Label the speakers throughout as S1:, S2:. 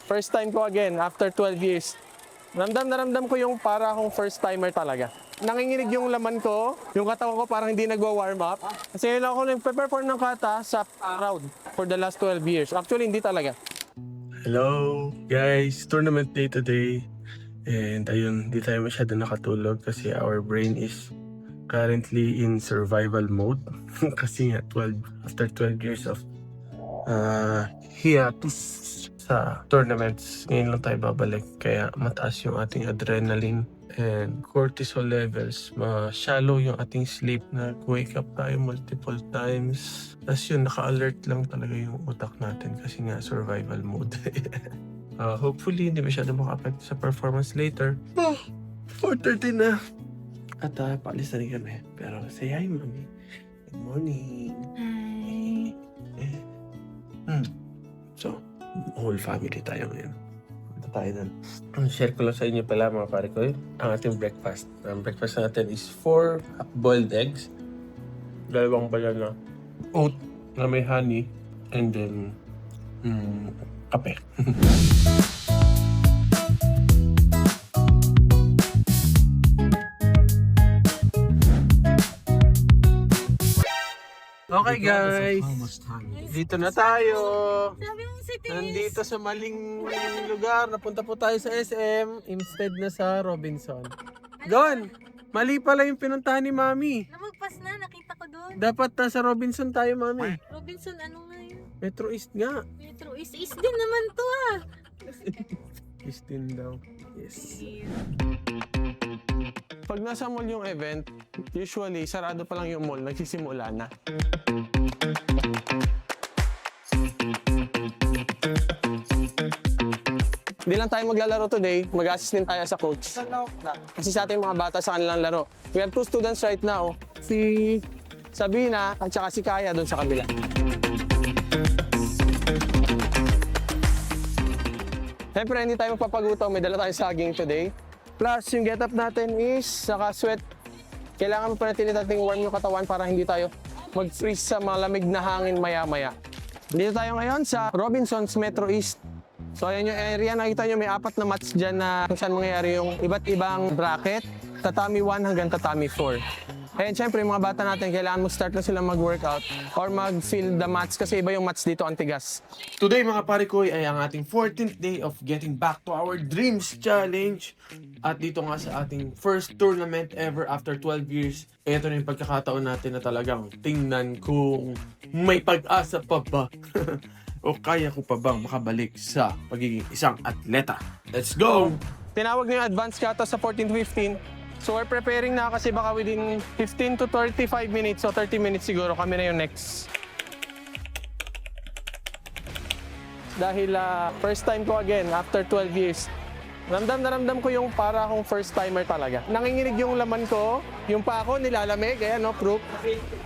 S1: First time ko again after 12 years. Ramdam na ramdam ko yung para akong first timer talaga. Nanginginig yung laman ko, yung katawan ko parang hindi nagwa-warm up. Kasi yun ako nag-perform ng kata sa crowd for the last 12 years. Actually, hindi talaga.
S2: Hello guys, tournament day today. And ayun, di tayo masyado nakatulog kasi our brain is currently in survival mode. Kasi nga after 12 years of hiatus sa tournaments, ngayon lang tayo babalik. Kaya mataas yung ating adrenaline and cortisol levels. Ma-shallow yung ating sleep. Nag-wake up tayo multiple times. Tapos yun, naka-alert lang talaga yung utak natin kasi nga survival mode. Hopefully, hindi masyado maka-affect sa performance later. 4:30 na. At paalis na rin kami. Pero say hi, Mami. Good morning.
S3: Hi.
S2: So, whole family tayo ngayon. Punta tayo nun. Share ko lang sa inyo pala mga pare ko ang ating breakfast. Ang breakfast natin is 4 boiled eggs. 2 bayan na oat na may honey. And then, kape. Okay guys, dito na tayo.
S3: Sabi mo si Tis.
S2: Nandito sa maling lugar. Napunta po tayo sa SM instead na sa Robinson. Gon! Mali pala yung pinuntahan ni Mami.
S3: Namagpas na, nakita ko doon.
S2: Dapat nasa Robinson tayo, Mami.
S3: Robinson, ano nga yun?
S2: Metro East nga.
S3: Metro East din naman to ah.
S2: East din daw. Yes.
S1: Pag nasa mall yung event, usually sarado pa lang yung mall, nagsisimula na. Hindi lang tayo maglalaro today, mag-assist din tayo sa coach. Kasi sa ating mga bata sa kanilang laro. We have 2 students right now, si Sabina at saka si Kaya doon sa kabila. Siyempre, hindi tayo magpapagutom, may dala tayo saging today. Plus, yung get-up natin is saka sweat. Kailangan panatili natin warm yung katawan para hindi tayo mag-freeze sa malamig na hangin maya-maya. Dito tayo ngayon sa Robinsons Metro East. So ayan yung area, nakita nyo may 4 na mats dyan na kung saan mangyayari yung iba't ibang bracket. Tatami 1 hanggang tatami 4. And syempre, yung mga bata natin, kailangan mag-start na sila mag-workout or mag-fill the mats kasi iba yung mats dito ang tigas.
S2: Today mga pare ko ay ang ating 14th day of getting back to our dreams challenge. At dito nga sa ating first tournament ever after 12 years. Ito na yung pagkakataon natin na talagang tingnan kung may pag-asa pa ba. O kaya ko pa bang makabalik sa pagiging isang atleta. Let's go!
S1: Tinawag niyo yung advance kata sa 14-15. So we're preparing na kasi baka within 15 to 35 minutes o 30 minutes siguro kami na yung next. Dahil first time ko again after 12 years. Ramdam na ramdam ko yung para akong first timer talaga. Nanginginig yung laman ko, yung pa ako nilalamig, ayan no, proof.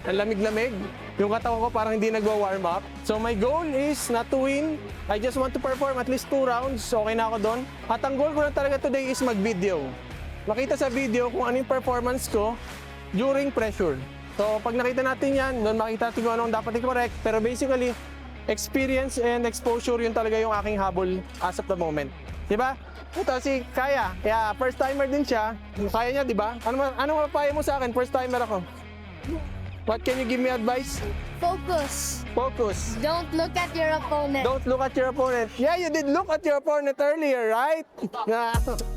S1: Ang lamig-lamig. Yung katawan ko parang hindi nagwa-warm up. So my goal is not to win. I just want to perform at least 2 rounds. Okay na ako doon. At ang goal ko na talaga today is mag-video. Makita sa video kung anong performance ko during pressure. So pag nakita natin yan, doon makita natin kung anong dapat i-correct. Pero basically, experience and exposure yun talaga yung aking habol as of the moment. Diba? Ito si Kaya. Kaya first timer din siya. Kaya niya, diba? Ano mapapayo mo sa akin? First timer ako. What can you give me advice?
S4: Focus.
S1: Focus.
S4: Don't look at your opponent.
S1: Don't look at your opponent. Yeah, you did look at your opponent earlier, right?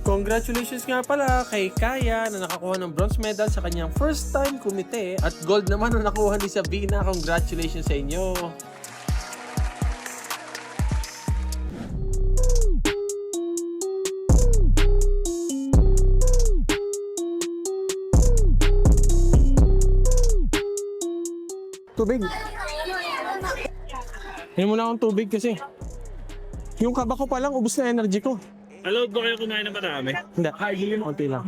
S2: Congratulations nga pala kay Kaya na nakakuha ng bronze medal sa kanyang first time kumite. At gold naman na nakuha ni Sabina. Congratulations sa inyo.
S1: Tubig. Hingi mo na akong tubig kasi yung kaba ko pa lang, ubos na energy ko.
S5: Allowed ba kayo kumain na marami?
S1: Hindi. Konti lang.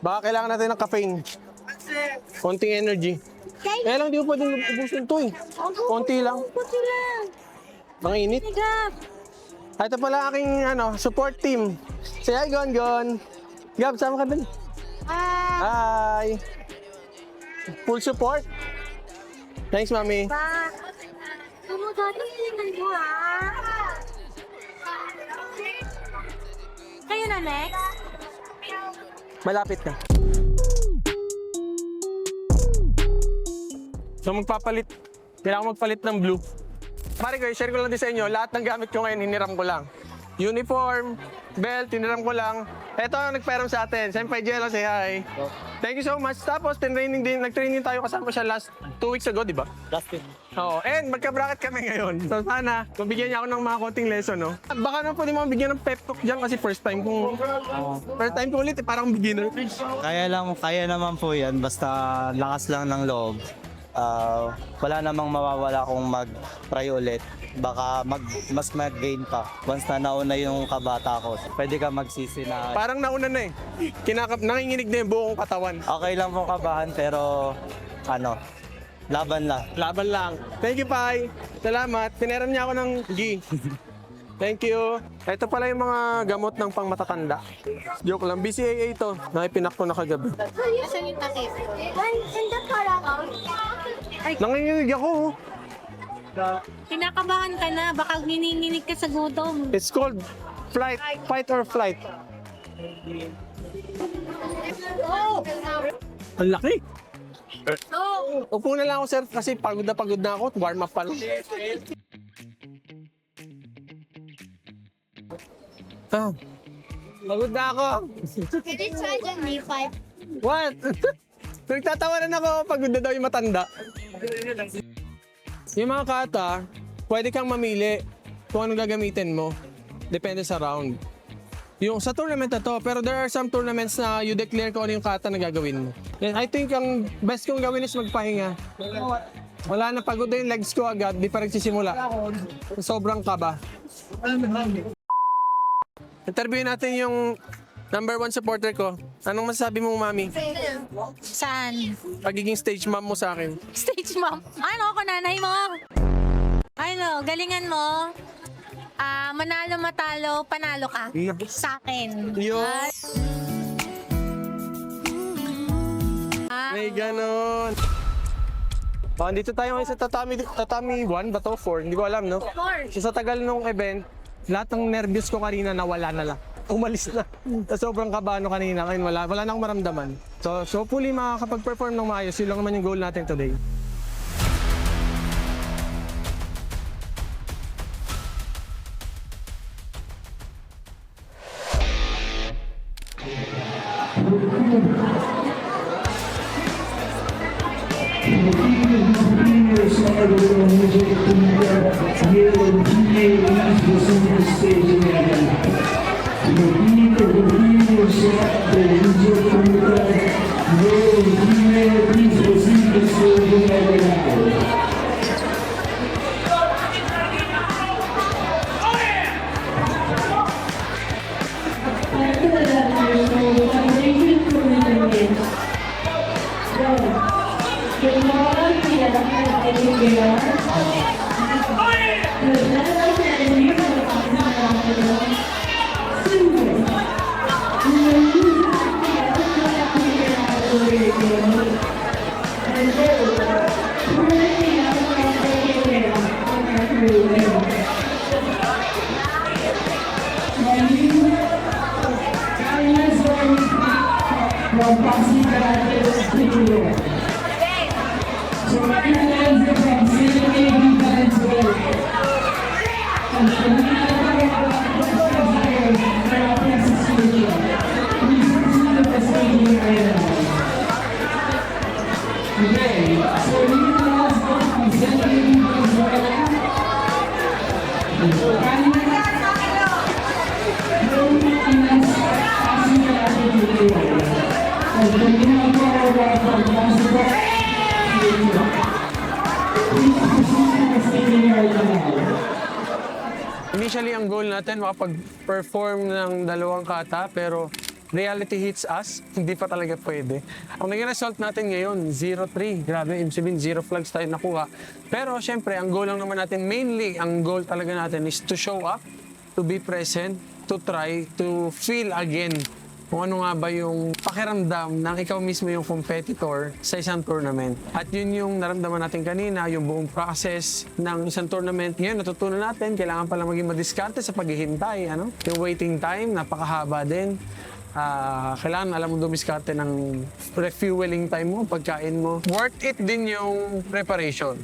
S1: Baka kailangan natin ng caffeine. Konting energy. Kaya lang, di ko pwedeng ubusin to eh. Konti lang.
S4: Puti lang.
S1: Mga init.
S4: Gab.
S1: Ito pala aking support team. Say hi, Gon. Gab, sama ka din. Hi. Full support. Thanks, Mami.
S4: Pa.
S3: mo dati tingnan mo Kayo na next?
S1: Malapit na. So kailangan magpalit ng blue. Pare ko, share ko lang din sa inyo, lahat ng gamit ko ngayon, hiniram ko lang. Uniform, belt, hiniram ko lang. Eto ang nagpairam sa atin. Senpai Jello, say hi. Thank you so much. Tapos, nag-training tayo kasama siya last 2 weeks ago, di ba?
S5: Last week.
S1: Oo, and magka-bracket kami ngayon. So sana, mabigyan niya ako ng mga konting lesson, no? Baka naman pwede mo mabigyan ng pep talk dyan kasi first time ko ulit, parang beginner.
S6: Kaya naman po yan, basta lakas lang ng loob. Wala namang mawawala kung mag-try ulit. Baka mas mag-gain pa. Once na nauna yung kabata ko, pwede ka magsisi na
S1: Parang nauna na eh. Nanginginig na yung buong katawan.
S6: okay lang po kabahan pero laban lang.
S1: Laban lang. Thank you, Pai. Salamat. Pineram niya ako ng gi. Thank you. Ito pala yung mga gamot ng pangmatatanda. Joke lang. BCAA ito. Nakipinak ko na kagabi.
S4: Asan yung takip? In the Caracol.
S1: Nanginginig ako.
S3: Kinakabahan ka na, baka nininginig ka sa gutom.
S1: It's called fight or flight. Ang laki. Upo na lang ako, sir, kasi pagod na ako. Warm up pa lang. Pagod na ako.
S4: Can you try the D5?
S1: What? Nagtatawanan ako, pagod na daw yung matanda. Yung mga kata, pwede kang mamili kung anong gagamitin mo. Depende sa round. Yung sa tournament na to, pero there are some tournaments na you declare kung ano yung kata na gagawin mo. And I think ang best kong gawin is magpahinga. Wala na, pagod na yung legs ko agad, di pa nagsisimula. Sobrang kaba. Interview natin yung number 1 supporter ko. Anong masasabi mo, mami?
S3: Saan?
S1: Pagiging stage mom mo sa akin.
S3: Stage mom. Ano ako, nanay mo? Ano, galingan mo. Manalo, matalo, panalo ka. Sa akin.
S1: Yo! May ganon. Dito tayo ngayon sa tatami 1 ba to? 4? Hindi ko alam, no? 4. So, sa tagal nung event, lahat ng nervous ko kanina nawala na lang. Umalis na. Sobrang kabano kanina. Ngayon wala na akong maramdaman. So hopefully makakapag-perform ng maayos. Yun lang naman yung goal natin today. Initially, ang goal natin makapag-perform ng 2 kata, pero reality hits us, hindi pa talaga pwede. Ang naging result natin ngayon, 0-3. Grabe, ibig sabihin, 0 flags tayo nakuha. Pero syempre, ang goal lang naman natin, mainly, ang goal talaga natin is to show up, to be present, to try, to feel again kung ano nga ba yung pakiramdam ng ikaw mismo yung competitor sa isang tournament. At yun yung naramdaman natin kanina, yung buong process ng isang tournament. Ngayon, natutunan natin, kailangan pala maging madiskarte sa paghihintay. Ano? Yung waiting time, napakahaba din. Kailangan alam mo dumiskarte ng refueling time mo, pagkain mo. Worth it din yung preparation.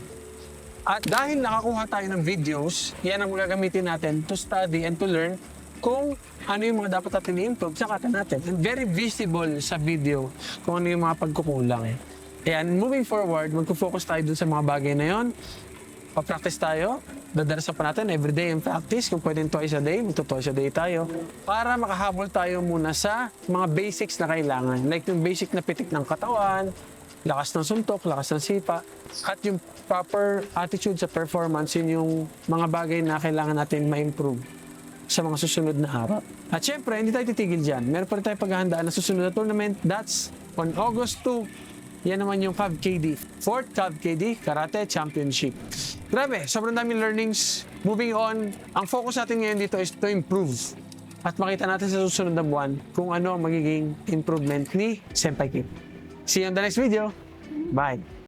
S1: At dahil nakakuha tayo ng videos, yan ang gagamitin natin to study and to learn kung ano yung mga dapat natin i-improve sa kata natin. And very visible sa video kung ano yung mga pagkukulang. Ayan, moving forward, magpo-focus tayo dun sa mga bagay na yon. Pa-practice tayo. Dadarasan pa natin everyday yung practice. Kung pwedeng twice a day, magto-twice a day tayo. Para makahabol tayo muna sa mga basics na kailangan. Like yung basic na pitik ng katawan, lakas ng suntok, lakas ng sipa, at yung proper attitude sa performance, yun yung mga bagay na kailangan natin ma-improve sa mga susunod na araw. At syempre, hindi tayo titigil dyan. Meron pa rin tayo paghahandaan na susunod na tournament. That's on August 2. Yan naman yung CAV KD. 4th CAV KD Karate Championship. Grabe, sobrang daming learnings. Moving on, ang focus natin ngayon dito is to improve. At makita natin sa susunod na buwan kung ano ang magiging improvement ni Senpai Kim. See you on the next video. Bye!